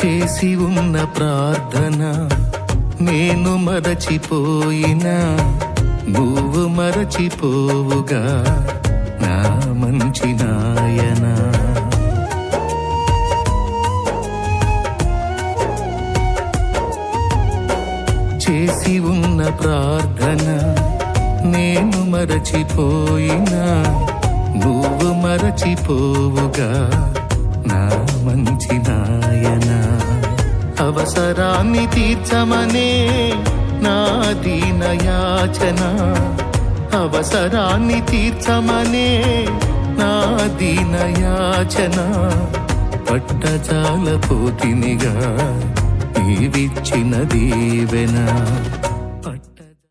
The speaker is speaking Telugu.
చేసి ఉన్న ప్రార్థన నేను మరచిపోయినా నువ్వు మరచిపోవుగా నా మంచి నాయనా. చేసి ఉన్న ప్రార్థన నేను మరచిపోయినా నువ్వు మరచిపోవుగా నా మంచి నాయనా. అవసరాన్ని తీర్చమనే నా దీన యాచన, అవసరాన్ని తీర్చమనే నా దీన యాచన. పట్టజాలపోతినిగా నీవిచ్చిన దీవెన,